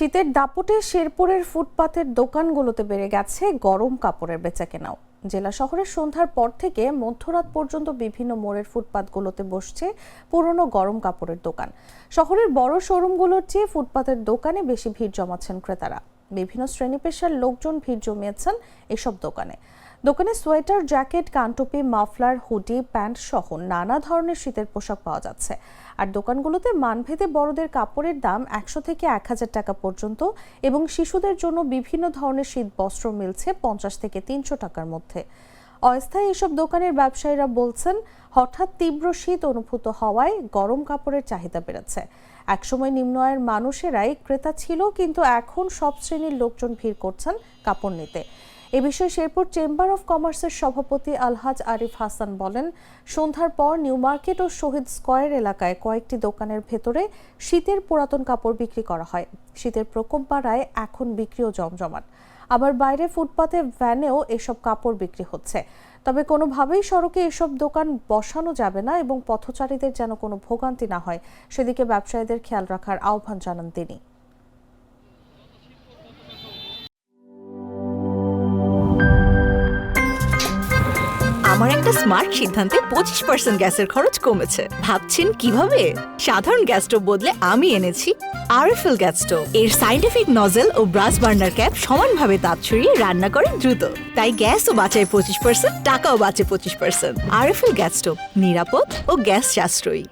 শীতের দাপটে শেরপুরের ফুটপাতের দোকানগুলোতে বেড়ে গেছে গরম কাপড়ের বেচাকেনাও। জেলা শহরের সন্ধ্যার পর থেকে মধ্যরাত পর্যন্ত বিভিন্ন মোড়ের ফুটপাতগুলোতে বসছে পুরনো গরম কাপড়ের দোকান। শহরের বড় শোরুমগুলোর চেয়ে ফুটপাতের দোকানে বেশি ভিড় জমাচ্ছেন ক্রেতারা। বিভিন্ন শ্রেণী পেশার লোকজন ভিড় জমিয়েছেন এসব দোকানে। দোকানে সোয়েটার, জ্যাকেট, কানটুপি, মাফলার, হুডি, প্যান্ট সহ নানা ধরনের শীতের পোশাক পাওয়া যাচ্ছে। আর দোকানগুলোতে মানভেদে বড়দের কাপড়ের দাম 100 থেকে 1000 টাকা পর্যন্ত এবং শিশুদের জন্য বিভিন্ন ধরনের শীত বস্ত্র মিলছে 50 থেকে 300 টাকার মধ্যে। অস্থায়ী এসব দোকানের ব্যবসায়ীরা বলছেন, হঠাৎ তীব্র শীত অনুভূত হওয়ায় গরম কাপড়ের চাহিদা বেড়েছে। একসময় নিম্ন আয়ের মানুষেরাই ক্রেতা ছিল, কিন্তু এখন সব শ্রেণীর লোকজন ভিড় করছেন কাপড় নিতে। এ বিষয়ে শেরপুর চেম্বার অফ কমার্সের সভাপতি আলহাজ আরিফ হাসান বলেন, সন্ধ্যার পর নিউ মার্কেট ও শহীদ স্কয়ার এলাকায় কয়েকটি দোকানের ভেতরে শীতের পুরাতন কাপড় বিক্রি করা হয়। শীতের প্রকোপ বাড়ায় এখন বিক্রিও জমজমাট। আবার বাইরে ফুটপাতে, ভ্যানেও এসব কাপড় বিক্রি হচ্ছে। তবে কোনোভাবেই সড়কে এসব দোকান বসানো যাবে না এবং পথচারীদের যেন কোনো ভোগান্তি না হয় সেদিকে ব্যবসায়ীদের খেয়াল রাখার আহ্বান জানান তিনি। আমার একটা স্মার্ট সিদ্ধান্তে 25% গ্যাসের খরচ কমেছে। ভাবছেন কিভাবে? সাধারণ গ্যাস স্টোভ বদলে আমি এনেছি আরএফএল গ্যাস স্টোভ। এর সাইন্টিফিক নজল ও ব্রাস বার্নার ক্যাপ সমানভাবে তাপ ছড়িয়ে রান্না করে দ্রুত। তাই গ্যাসও বাঁচায় 25%, টাকাও বাঁচে 25%। আরএফএল গ্যাস স্টোভ নিরাপদ ও গ্যাস সাশ্রয়ী।